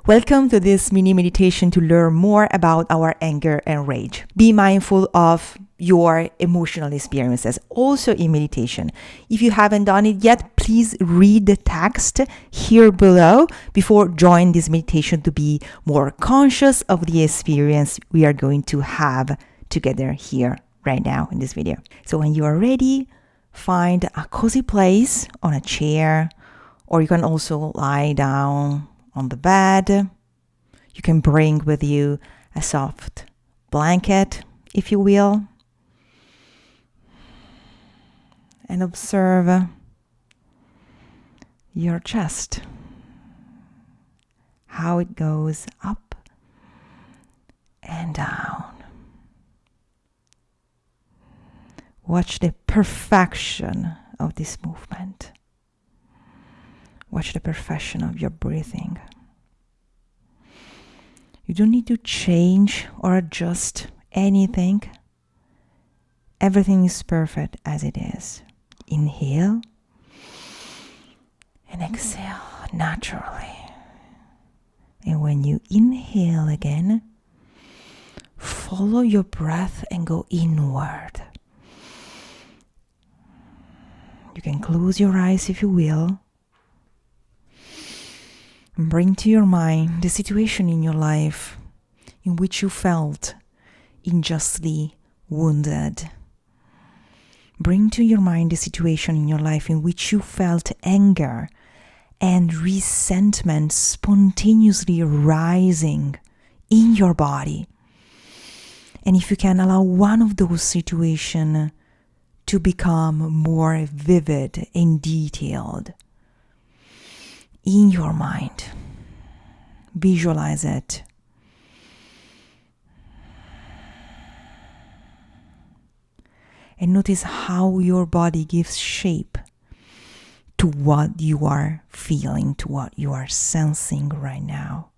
Welcome to this mini meditation to learn more about our anger and rage. Be mindful of your emotional experiences, also in meditation. If you haven't done it yet, please read the text here below before join this meditation to be more conscious of the experience we are going to have together here right now in this video. So when you are ready, find a cozy place on a chair, or you can also lie down on the bed. You can bring with you a soft blanket, if you will, and observe your chest, how it goes up and down. Watch the perfection of this movement. Watch the perfection of your breathing. You don't need to change or adjust anything. Everything is perfect as it is. Inhale and exhale naturally. And when you inhale again, follow your breath and go inward. You can close your eyes if you will. Bring to your mind the situation in your life in which you felt unjustly wounded. Bring to your mind the situation in your life in which you felt anger and resentment spontaneously rising in your body. And if you can allow one of those situations to become more vivid and detailed in your mind, visualize it. And notice how your body gives shape to what you are feeling, to what you are sensing right now.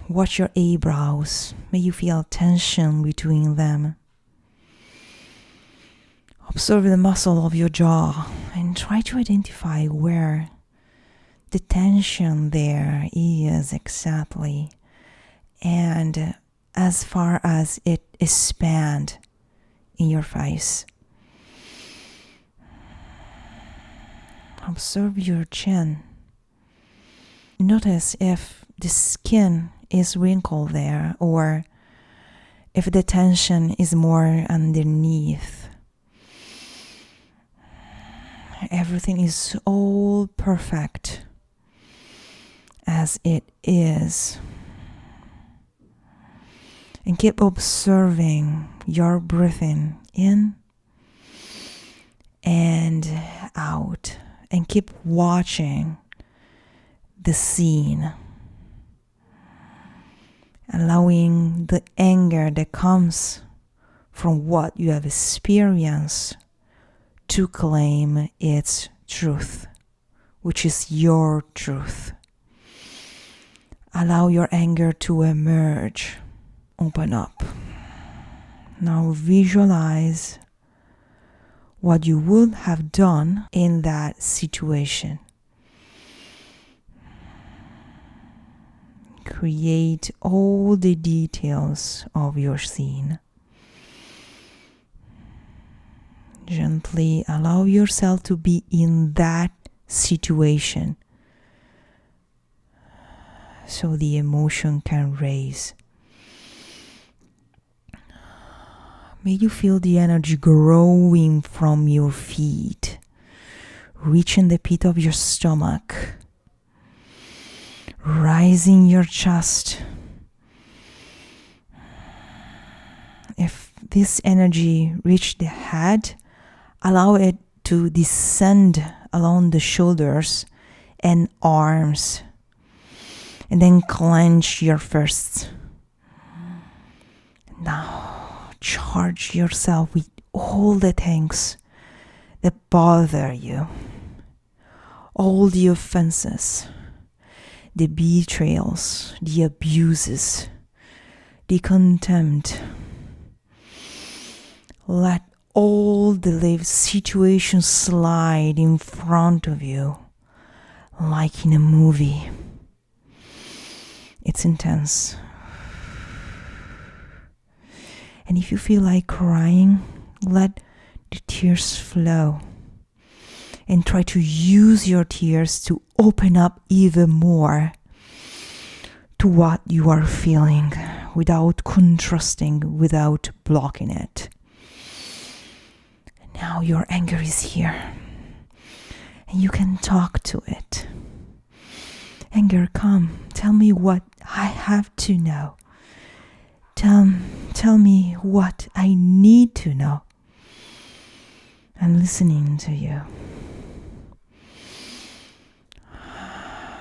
Watch your eyebrows. May you feel tension between them. Observe the muscle of your jaw and try to identify where the tension there is exactly, and as far as it expands in your face. Observe your chin. Notice if the skin is wrinkled there or if the tension is more underneath. Everything is all perfect as it is. And keep observing your breathing in and out. And keep watching the scene. Allowing the anger that comes from what you have experienced to claim its truth, which is your truth. Allow your anger to emerge. Open up. Now visualize what you would have done in that situation. Create all the details of your scene. Gently allow yourself to be in that situation so the emotion can raise. May you feel the energy growing from your feet, reaching the pit of your stomach, rising your chest. If this energy reaches the head, allow it to descend along the shoulders and arms. And then clench your fists. Now charge yourself with all the things that bother you. All the offenses, the betrayals, the abuses, the contempt. Let all the lived situations slide in front of you like in a movie. It's intense. And if you feel like crying, let the tears flow. And try to use your tears to open up even more to what you are feeling without contrasting, without blocking it. Now your anger is here and you can talk to it. Anger, come, tell me what I have to know. Tell me what I need to know. I'm listening to you.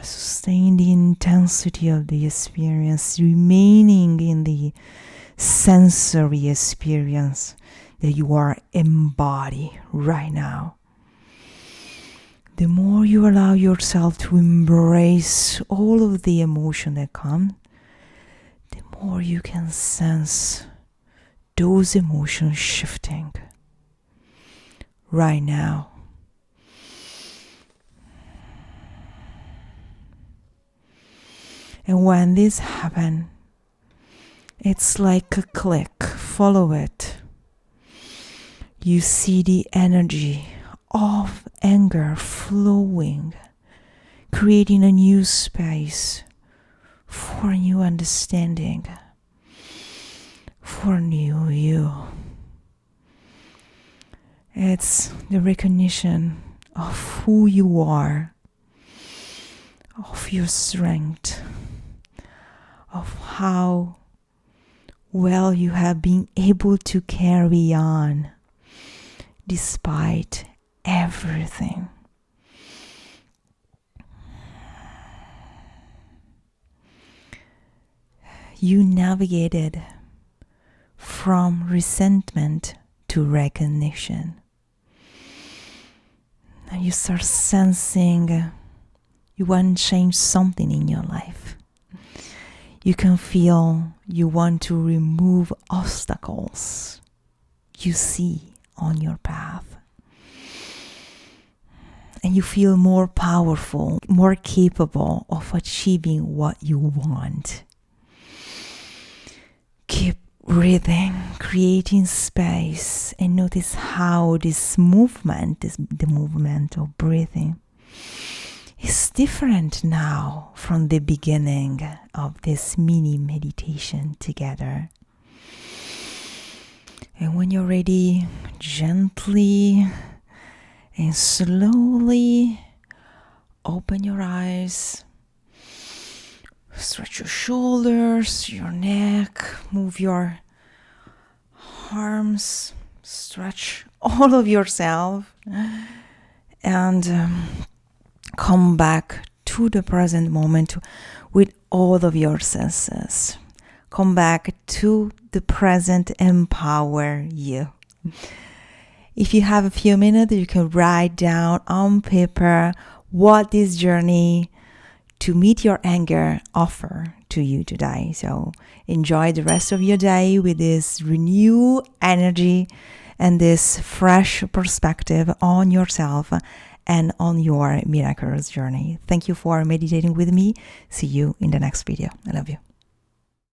Sustain the intensity of the experience, remaining in the sensory experience that you are embodied right now. The more you allow yourself to embrace all of the emotion that comes, the more you can sense those emotions shifting right now. And when this happens, it's like a click. Follow it. You see the energy of anger flowing, creating a new space for a new understanding, for a new you. It's the recognition of who you are, of your strength, of how well you have been able to carry on despite everything. You navigated from resentment to recognition. And you start sensing you want to change something in your life. You can feel you want to remove obstacles you see on your path. And you feel more powerful, more capable of achieving what you want. Keep breathing, creating space, and notice how this movement, the movement of breathing, is different now from the beginning of this mini meditation together. And when you're ready, gently and slowly open your eyes, stretch your shoulders, your neck, move your arms, stretch all of yourself, and come back to the present moment with all of your senses. Come back to the present, empower you. If you have a few minutes, you can write down on paper what this journey to meet your anger offer to you today. So enjoy the rest of your day with this renewed energy and this fresh perspective on yourself and on your miraculous journey. Thank you for meditating with me. See you in the next video. I love you.